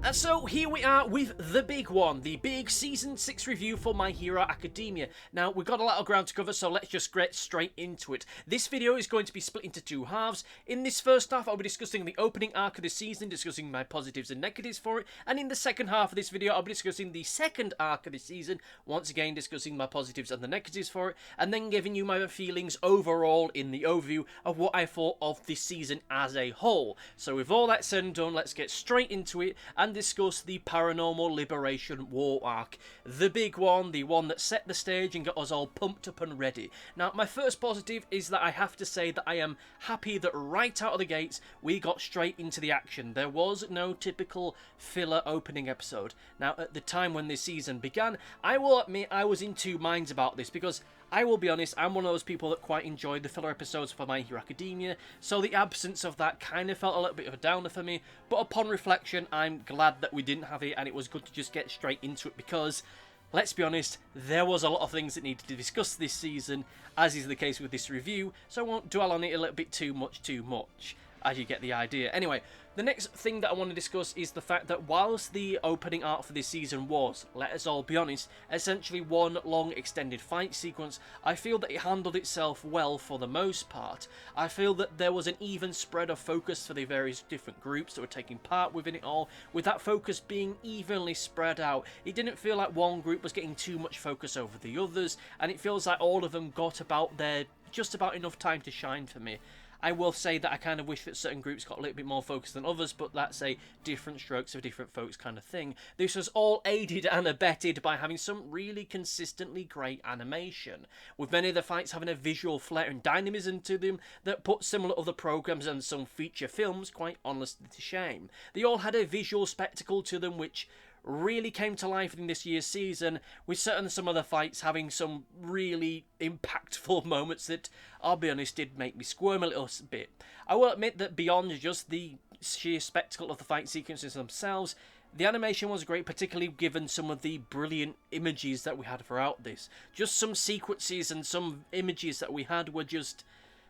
And so here we are with the big one, the big Season 6 review for My Hero Academia. Now, we've got a lot of ground to cover, so let's just get straight into it. This video is going to be split into two halves. In this first half, I'll be discussing the opening arc of the season, discussing my positives and negatives for it. And in the second half of this video, I'll be discussing the second arc of the season, once again discussing my positives and the negatives for it, and then giving you my feelings overall in the overview of what I thought of this season as a whole. So with all that said and done, let's get straight into it and discuss the Paranormal Liberation War Arc. The big one, the one that set the stage and got us all pumped up and ready. Now, my first positive is that I have to say that I am happy that right out of the gates, we got straight into the action. There was no typical filler opening episode. Now, at the time when this season began, I will admit I was in two minds about this, because I will be honest, I'm one of those people that quite enjoyed the filler episodes for My Hero Academia, so the absence of that kind of felt a little bit of a downer for me, but upon reflection, I'm glad that we didn't have it, and it was good to just get straight into it, because, let's be honest, there was a lot of things that needed to discuss this season, as is the case with this review, so I won't dwell on it a little bit too much, as you get the idea. Anyway, the next thing that I want to discuss is the fact that whilst the opening arc for this season was, let us all be honest, essentially one long extended fight sequence, I feel that it handled itself well for the most part. I feel that there was an even spread of focus for the various different groups that were taking part within it all, with that focus being evenly spread out. It didn't feel like one group was getting too much focus over the others, and it feels like all of them got about their just about enough time to shine for me. I will say that I kind of wish that certain groups got a little bit more focused than others, but that's a different strokes for different folks kind of thing. This was all aided and abetted by having some really consistently great animation, with many of the fights having a visual flair and dynamism to them that put similar other programs and some feature films quite honestly to shame. They all had a visual spectacle to them which really came to life in this year's season, with some of the fights having some really impactful moments that, I'll be honest, did make me squirm a little bit. I will admit that beyond just the sheer spectacle of the fight sequences themselves, the animation was great, particularly given some of the brilliant images that we had throughout this. Just some sequences and some images that we had were just...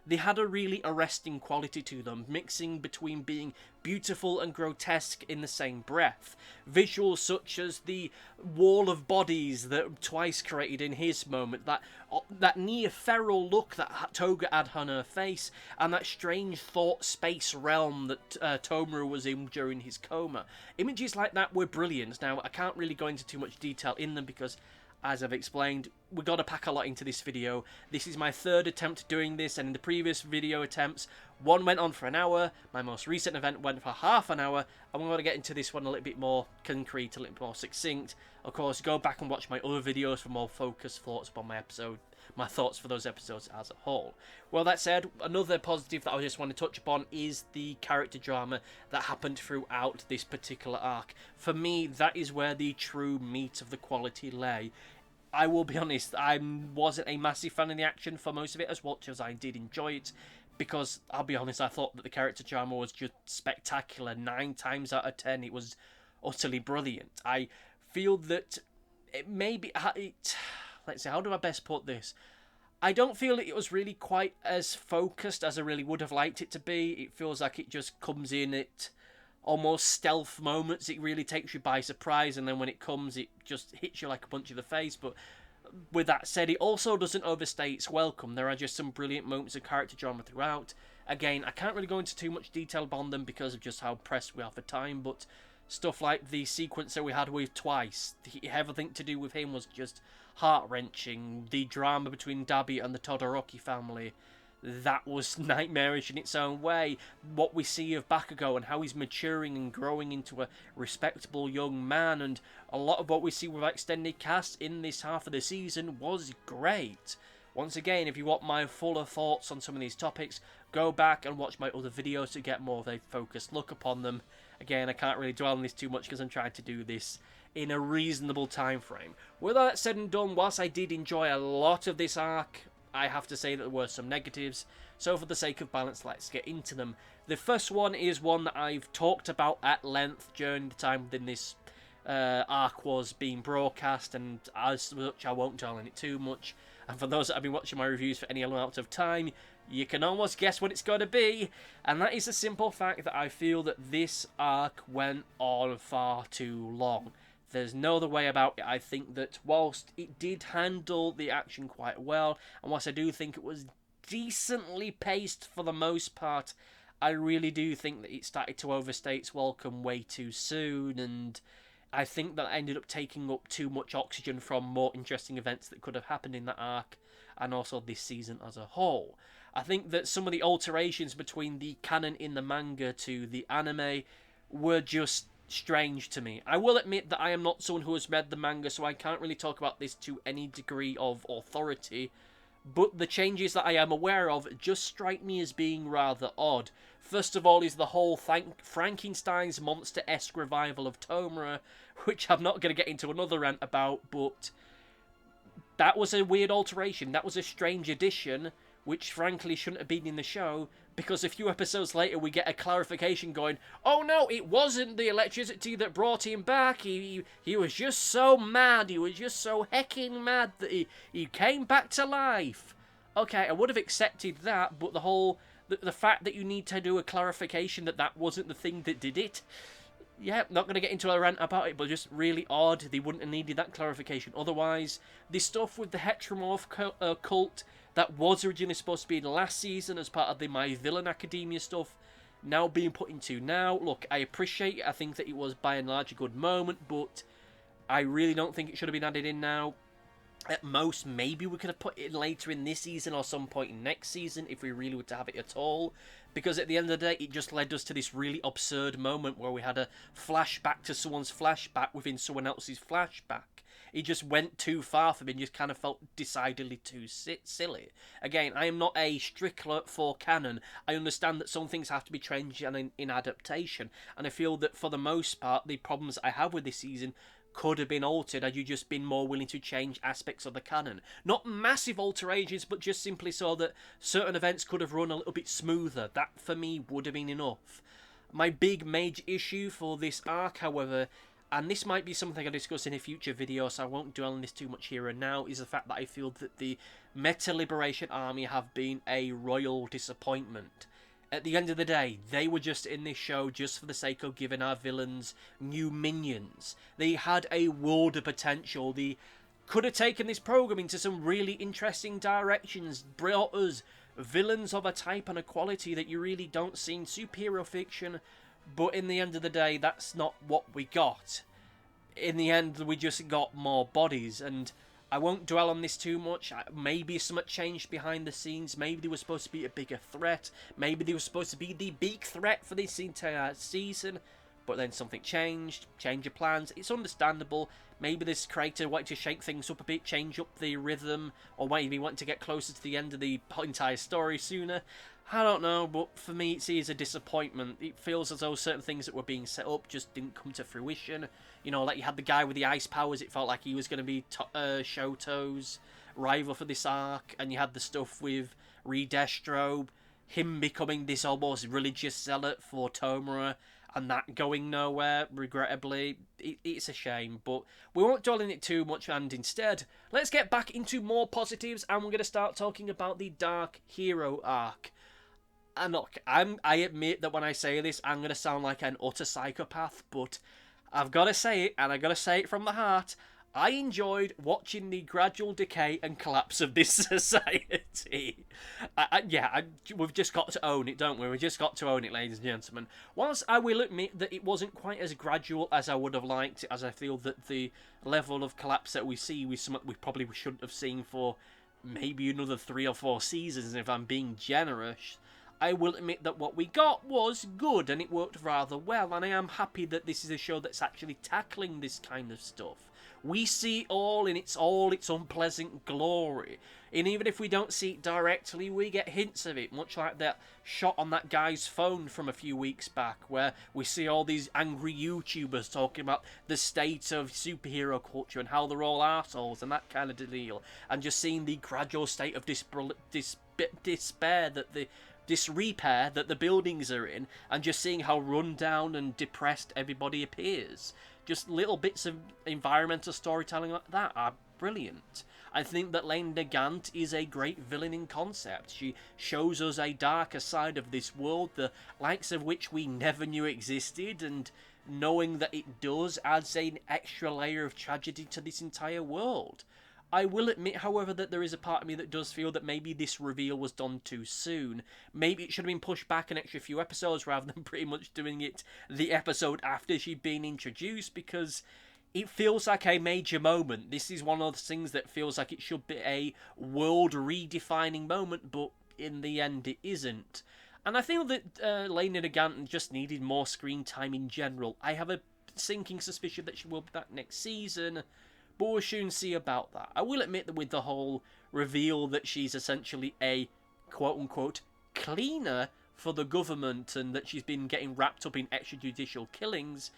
they had a really arresting quality to them, mixing between being beautiful and grotesque in the same breath. Visuals such as the wall of bodies that Twice created in his moment, that near feral look that Toga had on her face, and that strange thought space realm that Tomoru was in during his coma. Images like that were brilliant. Now, I can't really go into too much detail in them because, as I've explained, we got to pack a lot into this video. This is my third attempt doing this, and in the previous video attempts, one went on for an hour, my most recent event went for half an hour, and we're going to get into this one a little bit more concrete, a little bit more succinct. Of course, go back and watch my other videos for more focused thoughts upon my thoughts for those episodes as a whole. Well, that said, another positive that I just want to touch upon is the character drama that happened throughout this particular arc. For me, that is where the true meat of the quality lay. I will be honest, I wasn't a massive fan of the action for most of it, as much as I did enjoy it, because, I'll be honest, I thought that the character drama was just spectacular. 9 times out of 10, it was utterly brilliant. I feel that it maybe... let's see, how do I best put this? I don't feel that it was really quite as focused as I really would have liked it to be. It feels like it just comes in at almost stealth moments. It really takes you by surprise, and then when it comes, it just hits you like a punch in the face. But with that said, it also doesn't overstay its welcome. There are just some brilliant moments of character drama throughout. Again, I can't really go into too much detail upon them because of just how pressed we are for time, but stuff like the sequence that we had with Twice, everything to do with him was just heart-wrenching. The drama between Dabi and the Todoroki family, that was nightmarish in its own way. What we see of Bakugo and how he's maturing and growing into a respectable young man, and a lot of what we see with extended cast in this half of the season was great. Once again, if you want my fuller thoughts on some of these topics, go back and watch my other videos to get more of a focused look upon them. Again, I can't really dwell on this too much because I'm trying to do this in a reasonable time frame. With all that said and done, whilst I did enjoy a lot of this arc, I have to say that there were some negatives, so for the sake of balance, let's get into them. The first one is one that I've talked about at length during the time within this arc was being broadcast, and as such I won't dwell on it too much, And for those that have been watching my reviews for any amount of time, you can almost guess what it's going to be. And that is the simple fact that I feel that this arc went on far too long. There's no other way about it. I think that whilst it did handle the action quite well, and whilst I do think it was decently paced for the most part, I really do think that it started to overstay its welcome way too soon, and I think that ended up taking up too much oxygen from more interesting events that could have happened in that arc, and also this season as a whole. I think that some of the alterations between the canon in the manga to the anime were just strange to me. I will admit that I am not someone who has read the manga, so I can't really talk about this to any degree of authority, but the changes that I am aware of just strike me as being rather odd. First of all is the whole Frankenstein's monster-esque revival of Tomura, which I'm not going to get into another rant about, but that was a weird alteration. That was a strange addition, which frankly shouldn't have been in the show, because a few episodes later we get a clarification going, oh no, it wasn't the electricity that brought him back, he was just so mad, he was just so hecking mad that he came back to life. Okay, I would have accepted that, but the fact that you need to do a clarification that that wasn't the thing that did it, yeah, not going to get into a rant about it, but just really odd. They wouldn't have needed that clarification otherwise. The stuff with the heteromorph cult that was originally supposed to be in last season as part of the My Villain Academia stuff, now being put into now. Look, I appreciate it. I think that it was by and large a good moment, but I really don't think it should have been added in now. At most, maybe we could have put it in later in this season or some point in next season if we really were to have it at all. Because at the end of the day, it just led us to this really absurd moment where we had a flashback to someone's flashback within someone else's flashback. It just went too far for me and just kind of felt decidedly too silly. Again, I am not a stickler for canon. I understand that some things have to be changed in adaptation. And I feel that for the most part, the problems I have with this season could have been altered had you just been more willing to change aspects of the canon. Not massive alterations, but just simply so that certain events could have run a little bit smoother. That, for me, would have been enough. My big major issue for this arc, however, and this might be something I discuss in a future video, so I won't dwell on this too much here and now, is the fact that I feel that the Meta Liberation Army have been a royal disappointment. At the end of the day, they were just in this show just for the sake of giving our villains new minions. They had a world of potential. They could have taken this program into some really interesting directions, brought us villains of a type and a quality that you really don't see in superhero fiction, but in the end of the day, that's not what we got. In the end, we just got more bodies, and I won't dwell on this too much. Maybe something changed behind the scenes. Maybe they were supposed to be a bigger threat. Maybe they were supposed to be the big threat for this entire season. But then something changed. Change of plans. It's understandable. Maybe this creator wanted to shake things up a bit, change up the rhythm, or maybe wanted to get closer to the end of the entire story sooner. I don't know, but for me it is a disappointment. It feels as though certain things that were being set up just didn't come to fruition. You know, like you had the guy with the ice powers, it felt like he was going to be Shoto's rival for this arc, and you had the stuff with Redestro, him becoming this almost religious zealot for Tomura, and that going nowhere, regrettably. It's a shame, but we won't dwell on it too much, and instead, let's get back into more positives, and we're going to start talking about the Dark Hero arc. And look, I admit that when I say this, I'm going to sound like an utter psychopath, but I've got to say it, and I've got to say it from the heart. I enjoyed watching the gradual decay and collapse of this society. We've just got to own it, don't we? We've just got to own it, ladies and gentlemen. Whilst I will admit that it wasn't quite as gradual as I would have liked, as I feel that the level of collapse that we see was something we probably shouldn't have seen for maybe another 3 or 4 seasons, if I'm being generous, I will admit that what we got was good, and it worked rather well, and I am happy that this is a show that's actually tackling this kind of stuff. We see it all in its unpleasant glory, and even if we don't see it directly, we get hints of it, much like that shot on that guy's phone from a few weeks back, where we see all these angry YouTubers talking about the state of superhero culture and how they're all assholes and that kind of deal, and just seeing the gradual state of despair that the disrepair that the buildings are in, and just seeing how run down and depressed everybody appears. Just little bits of environmental storytelling like that are brilliant. I think that Lane Nagant is a great villain in concept. She shows us a darker side of this world, the likes of which we never knew existed, and knowing that it does adds an extra layer of tragedy to this entire world. I will admit, however, that there is a part of me that does feel that maybe this reveal was done too soon. Maybe it should have been pushed back an extra few episodes rather than pretty much doing it the episode after she'd been introduced, because it feels like a major moment. This is one of those things that feels like it should be a world-redefining moment, but in the end it isn't. And I feel that Lena Nagant just needed more screen time in general. I have a sinking suspicion that she will be back next season, but we'll soon see about that. I will admit that with the whole reveal that she's essentially a quote-unquote cleaner for the government and that she's been getting wrapped up in extrajudicial killings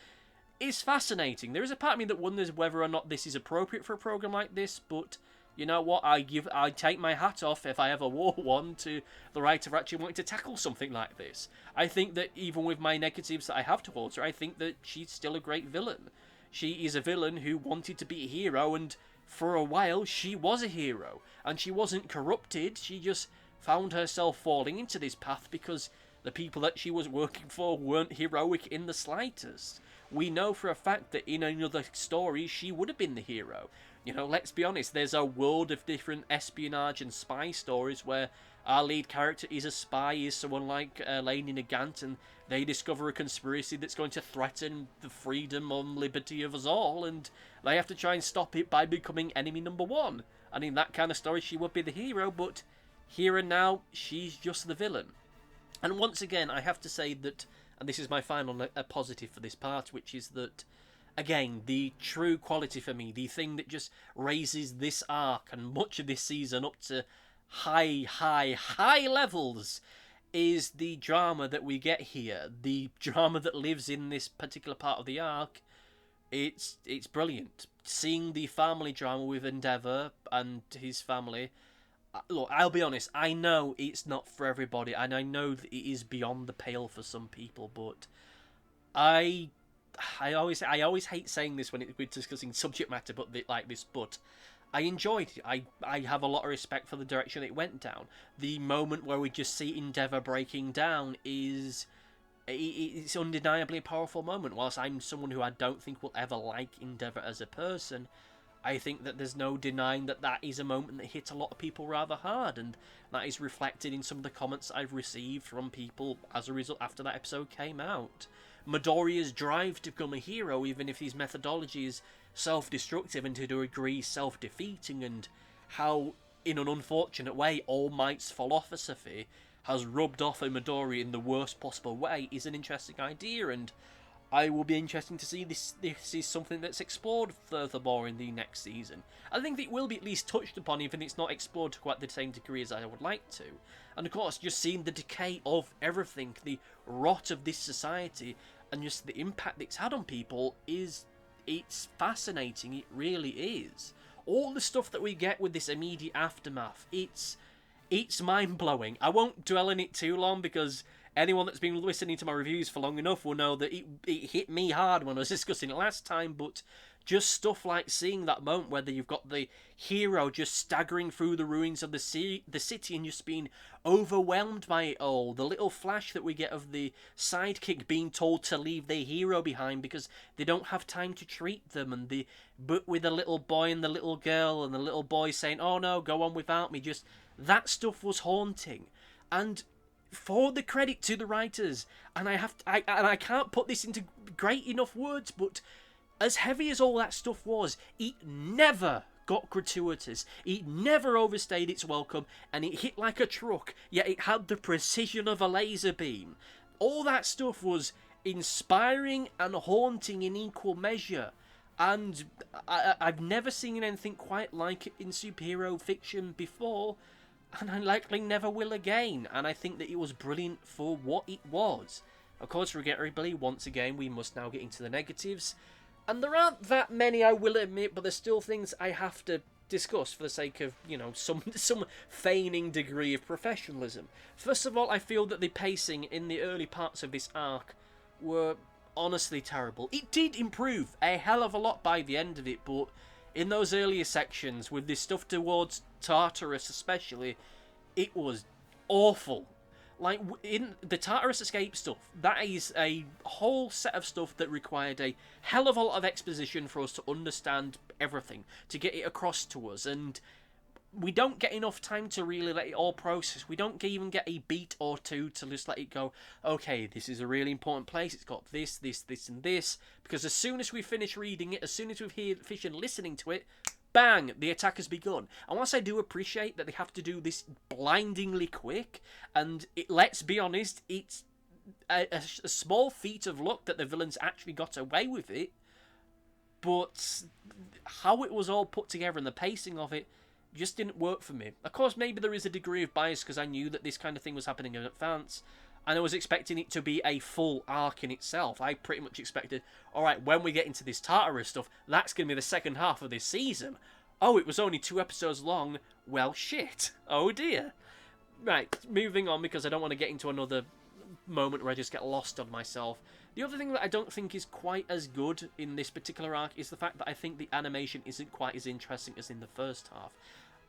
is fascinating. There is a part of me that wonders whether or not this is appropriate for a program like this, but you know what? I take my hat off, if I ever wore one, to the writer actually wanting to tackle something like this. I think that even with my negatives that I have towards her, I think that she's still a great villain. She is a villain who wanted to be a hero, and for a while she was a hero. And she wasn't corrupted, she just found herself falling into this path because the people that she was working for weren't heroic in the slightest. We know for a fact that in another story she would have been the hero. You know, let's be honest, there's a world of different espionage and spy stories where our lead character is a spy, is someone like Lady Nagant, and they discover a conspiracy that's going to threaten the freedom and liberty of us all, and they have to try and stop it by becoming enemy number one. And in that kind of story, she would be the hero, but here and now, she's just the villain. And once again, I have to say that, and this is my final positive for this part, which is that, again, the true quality for me, the thing that just raises this arc and much of this season up to high levels, is the drama that we get here. The drama that lives in this particular part of the arc. It's brilliant. Seeing the family drama with Endeavour and his family. Look, I'll be honest, I know it's not for everybody, and I know that it is beyond the pale for some people, but I always hate saying this when we're discussing subject matter like this, but I enjoyed it. I have a lot of respect for the direction it went down. The moment where we just see Endeavour breaking down it's undeniably a powerful moment. Whilst I'm someone who I don't think will ever like Endeavour as a person, I think that there's no denying that that is a moment that hit a lot of people rather hard, and that is reflected in some of the comments I've received from people as a result after that episode came out. Midoriya's drive to become a hero, even if his methodology is self-destructive and to a degree self-defeating, and how, in an unfortunate way, All Might's philosophy has rubbed off on Midoriya in the worst possible way, is an interesting idea, and I will be interested to see this is something that's explored furthermore in the next season. I think it will be at least touched upon, even if it's not explored to quite the same degree as I would like to. And of course, just seeing the decay of everything, the rot of this society, and just the impact it's had on people it's fascinating. It really is. All the stuff that we get with this immediate aftermath, it's mind-blowing. I won't dwell on it too long because anyone that's been listening to my reviews for long enough will know that it hit me hard when I was discussing it last time, but just stuff like seeing that moment where you've got the hero just staggering through the ruins of the city and just being overwhelmed by it all. The little flash that we get of the sidekick being told to leave their hero behind because they don't have time to treat them, but with the little boy and the little girl and the little boy saying, "Oh no, go on without me," just that stuff was haunting. And for the credit to the writers, and I can't put this into great enough words, but as heavy as all that stuff was, it never got gratuitous. It never overstayed its welcome, and it hit like a truck, yet it had the precision of a laser beam. All that stuff was inspiring and haunting in equal measure, and I've never seen anything quite like it in superhero fiction before, and I likely never will again, and I think that it was brilliant for what it was. Of course, regrettably, once again, we must now get into the negatives, and there aren't that many, I will admit, but there's still things I have to discuss for the sake of, some feigning degree of professionalism. First of all, I feel that the pacing in the early parts of this arc were honestly terrible. It did improve a hell of a lot by the end of it, but in those earlier sections, with this stuff towards Tartarus especially, it was awful. Like, in the Tartarus escape stuff, that is a whole set of stuff that required a hell of a lot of exposition for us to understand everything, to get it across to us, and we don't get enough time to really let it all process. We don't even get a beat or two to just let it go, okay, this is a really important place, it's got this, this, this, and this, because as soon as we finish reading it, as soon as we've heard fish and listening to it, bang, the attack has begun. And whilst I do appreciate that they have to do this blindingly quick, and let's be honest, it's a small feat of luck that the villains actually got away with it, but how it was all put together and the pacing of it just didn't work for me. Of course, maybe there is a degree of bias because I knew that this kind of thing was happening in advance, and I was expecting it to be a full arc in itself. I pretty much expected, alright, when we get into this Tartarus stuff, that's going to be the second half of this season. Oh, it was only 2 episodes long. Well, shit. Oh dear. Right, moving on, because I don't want to get into another moment where I just get lost on myself. The other thing that I don't think is quite as good in this particular arc is the fact that I think the animation isn't quite as interesting as in the first half.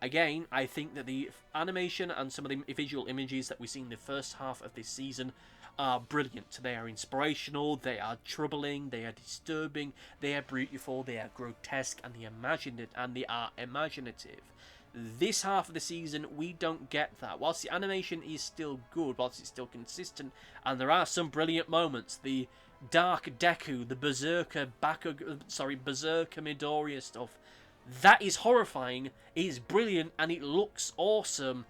Again, I think that the animation and some of the visual images that we see in the first half of this season are brilliant. They are inspirational, they are troubling, they are disturbing, they are beautiful, they are grotesque, and they are imaginative. This half of the season, we don't get that. Whilst the animation is still good, whilst it's still consistent, and there are some brilliant moments, the Dark Deku, the Berserker Midoriya stuff, that is horrifying, it is brilliant, and it looks awesome,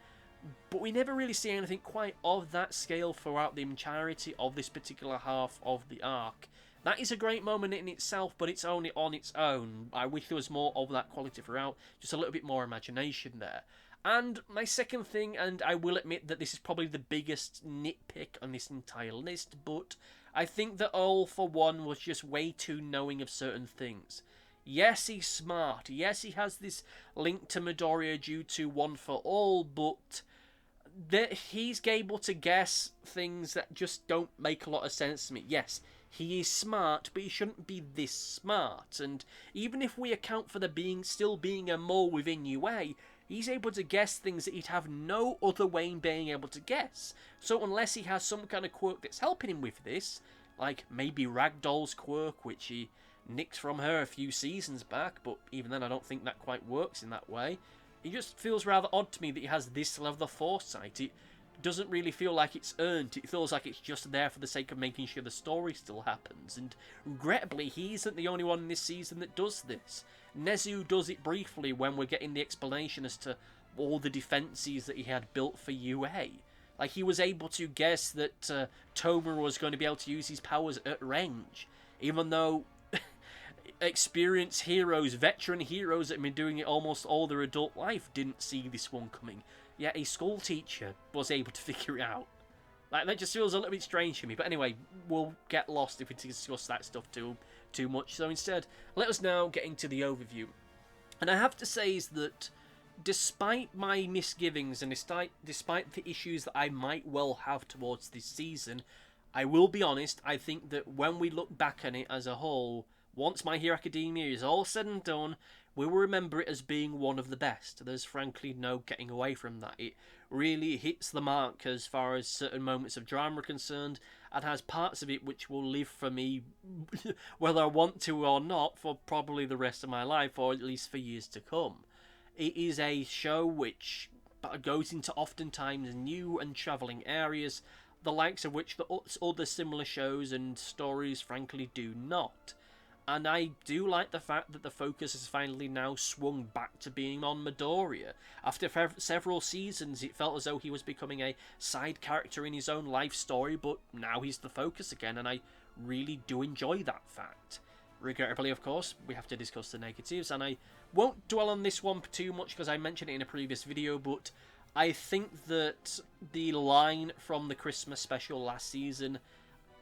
but we never really see anything quite of that scale throughout the entirety of this particular half of the arc. That is a great moment in itself, but it's only on its own. I wish there was more of that quality throughout, just a little bit more imagination there. And my second thing, and I will admit that this is probably the biggest nitpick on this entire list, but I think that All for One was just way too knowing of certain things. Yes, he's smart. Yes, he has this link to Midoriya due to One for All, but he's able to guess things that just don't make a lot of sense to me. Yes, he is smart, but he shouldn't be this smart. And even if we account for the still being a mole within UA, he's able to guess things that he'd have no other way in being able to guess. So unless he has some kind of quirk that's helping him with this, like maybe Ragdoll's quirk, which he nicked from her a few seasons back, but even then I don't think that quite works in that way. It just feels rather odd to me that he has this level of foresight. It doesn't really feel like it's earned. It feels like it's just there for the sake of making sure the story still happens. And regrettably, he isn't the only one in this season that does this. Nezu does it briefly when we're getting the explanation as to all the defences that he had built for UA. Like, he was able to guess that Tomer was going to be able to use his powers at range, even though experienced heroes, veteran heroes that have been doing it almost all their adult life didn't see this one coming. Yet a school teacher was able to figure it out. Like, that just feels a little bit strange to me. But anyway, we'll get lost if we discuss that stuff too much. So instead, let us now get into the overview. And I have to say is that despite my misgivings and despite the issues that I might well have towards this season, I will be honest, I think that when we look back on it as a whole, once My Hero Academia is all said and done, we will remember it as being one of the best. There's frankly no getting away from that. It really hits the mark as far as certain moments of drama are concerned, and has parts of it which will live for me, whether I want to or not, for probably the rest of my life, or at least for years to come. It is a show which goes into oftentimes new and travelling areas, the likes of which the other similar shows and stories frankly do not. And I do like the fact that the focus has finally now swung back to being on Midoriya. After several seasons, it felt as though he was becoming a side character in his own life story, but now he's the focus again, and I really do enjoy that fact. Regrettably, of course, we have to discuss the negatives, and I won't dwell on this one too much because I mentioned it in a previous video, but I think that the line from the Christmas special last season,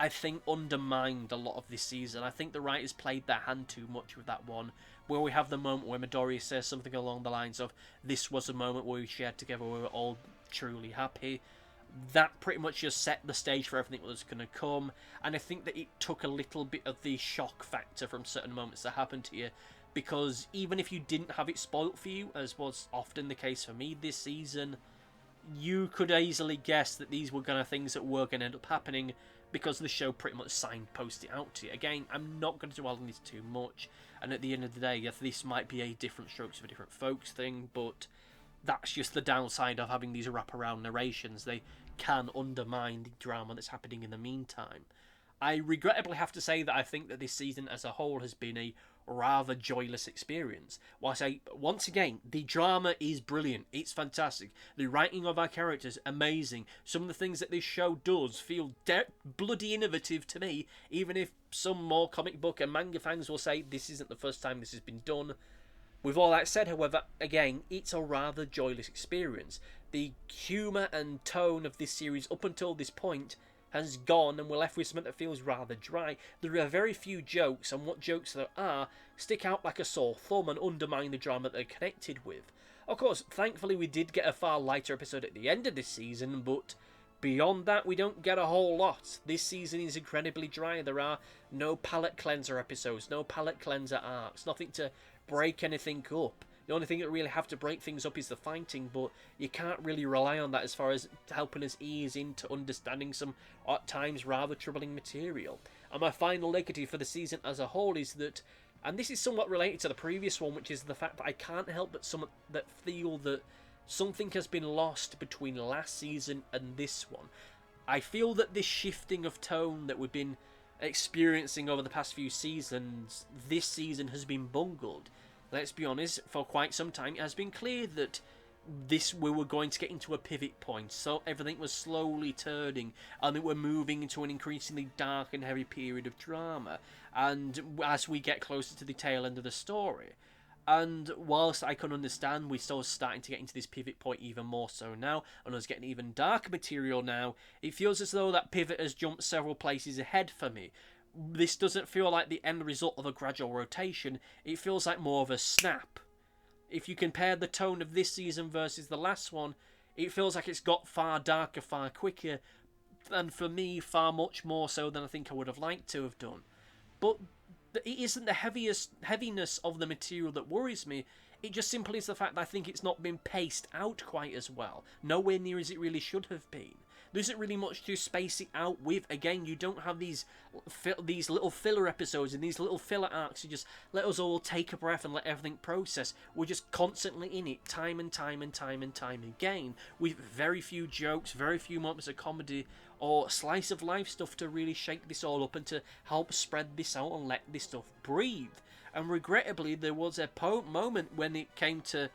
I think, undermined a lot of this season. I think the writers played their hand too much with that one, where we have the moment where Midoriya says something along the lines of, "This was a moment where we shared together, we were all truly happy." That pretty much just set the stage for everything that was going to come, and I think that it took a little bit of the shock factor from certain moments that happened here because even if you didn't have it spoilt for you, as was often the case for me this season, you could easily guess that these were kind of things that were going to end up happening because the show pretty much signposted it out to you. Again, I'm not going to dwell on this too much, and at the end of the day, yes, this might be a different strokes for different folks thing, but that's just the downside of having these wraparound narrations. They can undermine the drama that's happening in the meantime. I regrettably have to say that I think that this season as a whole has been a rather joyless experience. While I say, once again, the drama is brilliant. It's fantastic. The writing of our characters, amazing. Some of the things that this show does feel bloody innovative to me, even if some more comic book and manga fans will say this isn't the first time this has been done. With all that said, however, again, it's a rather joyless experience. The humour and tone of this series up until this point has gone, and we're left with something that feels rather dry. There are very few jokes, and what jokes there are stick out like a sore thumb and undermine the drama they're connected with. Of course, thankfully we did get a far lighter episode at the end of this season, but beyond that we don't get a whole lot. This season is incredibly dry. There are no palate cleanser episodes, no palate cleanser arcs, nothing to break anything up. The only thing that really have to break things up is the fighting, but you can't really rely on that as far as helping us ease into understanding some, at times, rather troubling material. And my final negative for the season as a whole is that, and this is somewhat related to the previous one, which is the fact that I can't help but feel that something has been lost between last season and this one. I feel that this shifting of tone that we've been experiencing over the past few seasons, this season has been bungled. Let's be honest, for quite some time it has been clear that we were going to get into a pivot point, so everything was slowly turning and that we're moving into an increasingly dark and heavy period of drama, and as we get closer to the tail end of the story. And whilst I can understand we're still starting to get into this pivot point even more so now, and us getting even darker material now, it feels as though that pivot has jumped several places ahead for me. This doesn't feel like the end result of a gradual rotation, it feels like more of a snap. If you compare the tone of this season versus the last one, it feels like it's got far darker, far quicker, and for me, far much more so than I think I would have liked to have done. But it isn't the heaviness of the material that worries me, it just simply is the fact that I think it's not been paced out quite as well. Nowhere near as it really should have been. There isn't really much to space it out with. Again, you don't have these little filler episodes and these little filler arcs who just let us all take a breath and let everything process. We're just constantly in it, time and time and time and time again, with very few jokes, very few moments of comedy or slice of life stuff to really shake this all up and to help spread this out and let this stuff breathe. And regrettably, there was a moment when it came to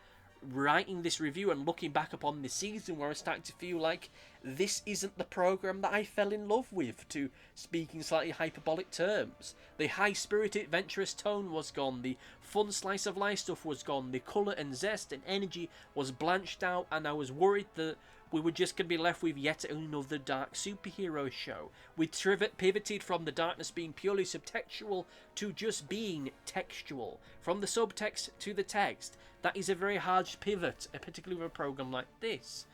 writing this review and looking back upon this season where I started to feel like this isn't the program that I fell in love with, to speak in slightly hyperbolic terms. The high-spirited, adventurous tone was gone, the fun slice of life stuff was gone, the colour and zest and energy was blanched out, and I was worried that we were just going to be left with yet another dark superhero show. We pivoted from the darkness being purely subtextual to just being textual. From the subtext to the text. That is a very hard pivot, particularly with a program like this.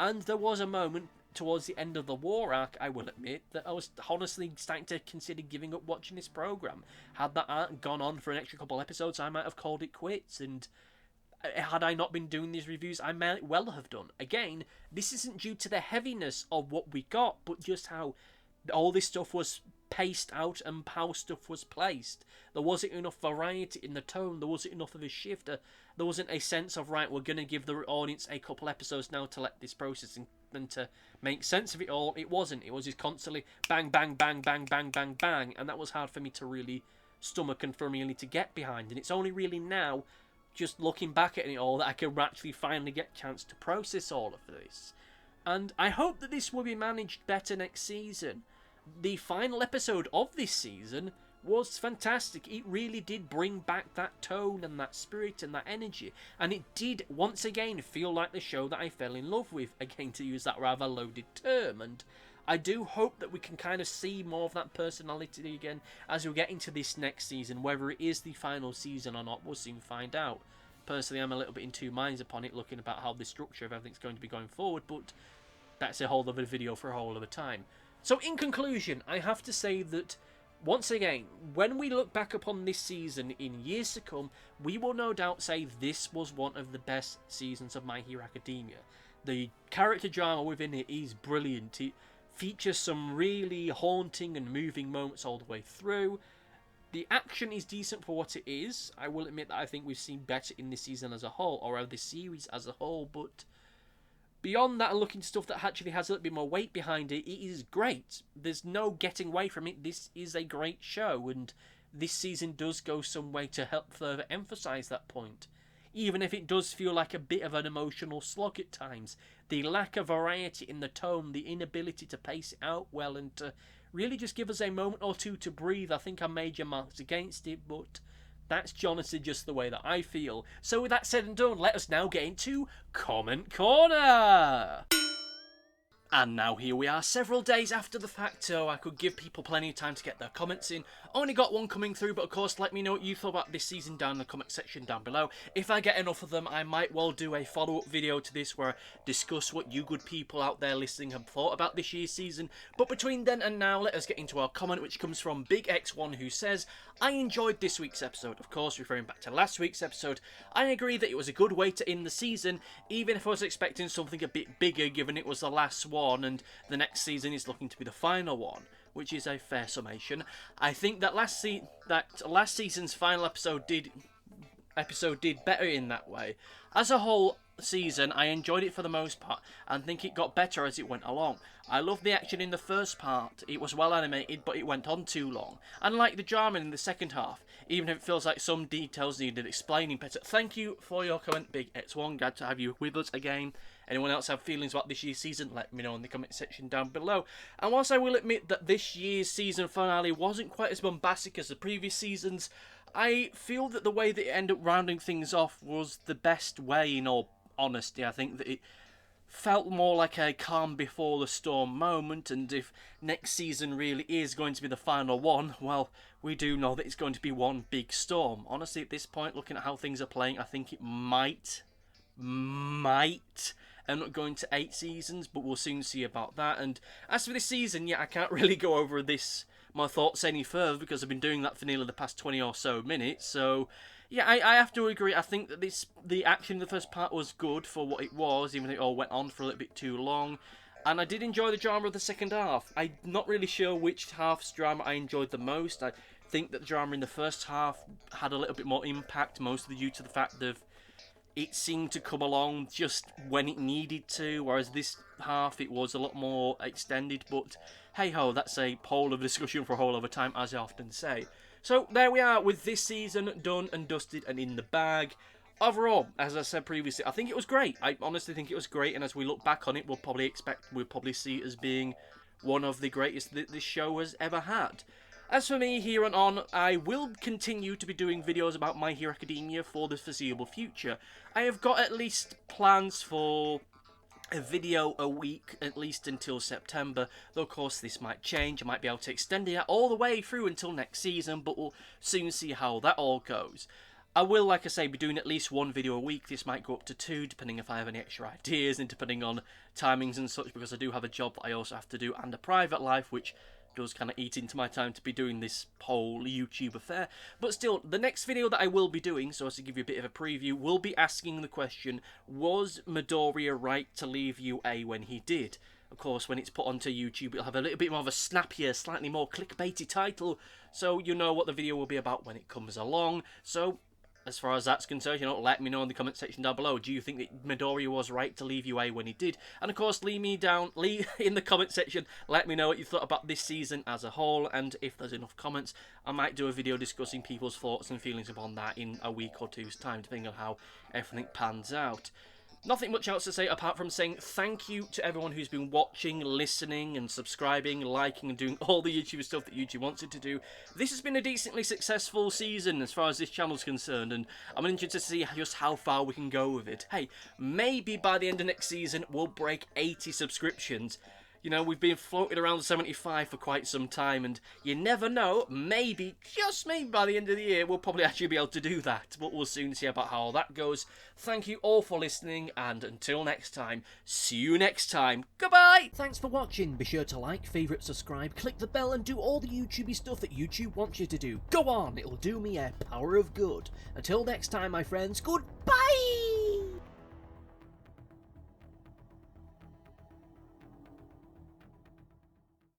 And there was a moment towards the end of the war arc, I will admit, that I was honestly starting to consider giving up watching this program. Had that arc gone on for an extra couple episodes, I might have called it quits, and had I not been doing these reviews, I might well have done. Again, this isn't due to the heaviness of what we got, but just how all this stuff was paced out and how stuff was placed. There wasn't enough variety in the tone, there wasn't enough of a shift, there wasn't a sense of, right, we're going to give the audience a couple episodes now to let this process and to make sense of it all. It wasn't. It was just constantly bang, bang, bang, bang, bang, bang, bang, and that was hard for me to really stomach and for me to get behind. And it's only really now, just looking back at it all, that I can actually finally get a chance to process all of this. And I hope that this will be managed better next season. The final episode of this season was fantastic. It really did bring back that tone and that spirit and that energy, and it did once again feel like the show that I fell in love with, again to use that rather loaded term. And I do hope that we can kind of see more of that personality again as we get into this next season. Whether it is the final season or not, we'll soon find out. Personally, I'm a little bit in two minds upon it, looking about how the structure of everything's going to be going forward, but that's a whole other video for a whole other time. So in conclusion, I have to say that once again, when we look back upon this season in years to come, we will no doubt say this was one of the best seasons of My Hero Academia. The character drama within it is brilliant. It features some really haunting and moving moments all the way through. The action is decent for what it is. I will admit that I think we've seen better in this season as a whole, or this series as a whole, but beyond that and looking to stuff that actually has a little bit more weight behind it, it is great. There's no getting away from it. This is a great show, and this season does go some way to help further emphasise that point. Even if it does feel like a bit of an emotional slog at times, the lack of variety in the tone, the inability to pace it out well, and to really just give us a moment or two to breathe, I think are major marks against it, but that's honestly just the way that I feel. So with that said and done, let us now get into Comment Corner! And now here we are, several days after the fact, so I could give people plenty of time to get their comments in. Only got one coming through, but of course let me know what you thought about this season down in the comment section down below. If I get enough of them, I might well do a follow-up video to this where I discuss what you good people out there listening have thought about this year's season. But between then and now, let us get into our comment, which comes from Big X1, who says, I enjoyed this week's episode. Of course, referring back to last week's episode, I agree that it was a good way to end the season, even if I was expecting something a bit bigger given it was the last one and the next season is looking to be the final one, which is a fair summation. I think that last season's final episode did better in that way. As a whole season, I enjoyed it for the most part and think it got better as it went along. I loved the action in the first part. It was well animated, but it went on too long. And like the drama in the second half, even if it feels like some details needed explaining better. Thank you for your comment, Big X1. Glad to have you with us again. Anyone else have feelings about this year's season? Let me know in the comment section down below. And whilst I will admit that this year's season finale wasn't quite as bombastic as the previous seasons, I feel that the way that it ended up rounding things off was the best way, in all honesty. I think that it felt more like a calm before the storm moment, and if next season really is going to be the final one, well, we do know that it's going to be one big storm. Honestly, at this point, looking at how things are playing, I think it might end up going to 8 seasons, but we'll soon see about that. And as for this season, yeah, I can't really go over my thoughts any further because I've been doing that for nearly the past 20 or so minutes, so yeah, I have to agree. I think that the action in the first part was good for what it was, even though it all went on for a little bit too long. And I did enjoy the drama of the second half. I'm not really sure which half's drama I enjoyed the most. I think that the drama in the first half had a little bit more impact, mostly due to the fact that it seemed to come along just when it needed to, whereas this half it was a lot more extended. But hey ho, that's a whole of discussion for a whole other time, as I often say. So there we are with this season done and dusted and in the bag. Overall, as I said previously, I think it was great. I honestly think it was great, and as we look back on it, we'll probably see it as being one of the greatest that this show has ever had. As for me, here on, I will continue to be doing videos about My Hero Academia for the foreseeable future. I have got at least plans for a video a week, at least until September, though of course this might change. I might be able to extend it all the way through until next season, but we'll soon see how that all goes. I will, like I say, be doing at least one video a week. This might go up to 2, depending if I have any extra ideas and depending on timings and such, because I do have a job that I also have to do and a private life, which does kind of eat into my time to be doing this whole YouTube affair. But still, the next video that I will be doing, so as to give you a bit of a preview, will be asking the question, was Midoriya right to leave UA when he did? Of course, when it's put onto YouTube, it'll have a little bit more of a snappier, slightly more clickbaity title, so you know what the video will be about when it comes along. So as far as that's concerned, you know, let me know in the comment section down below. Do you think that Midoriya was right to leave UA when he did? And of course, leave in the comment section, let me know what you thought about this season as a whole, and if there's enough comments, I might do a video discussing people's thoughts and feelings upon that in a week or two's time, depending on how everything pans out. Nothing much else to say apart from saying thank you to everyone who's been watching, listening and subscribing, liking and doing all the YouTube stuff that YouTube wants it to do. This has been a decently successful season as far as this channel's concerned, and I'm interested to see just how far we can go with it. Hey, maybe by the end of next season we'll break 80 subscriptions. You know, we've been floating around 75 for quite some time, and you never know, maybe, just maybe by the end of the year, we'll probably actually be able to do that. But we'll soon see about how all that goes. Thank you all for listening, and until next time, see you next time. Goodbye! Thanks for watching. Be sure to like, favourite, subscribe, click the bell, and do all the YouTubey stuff that YouTube wants you to do. Go on, it'll do me a power of good. Until next time, my friends, goodbye!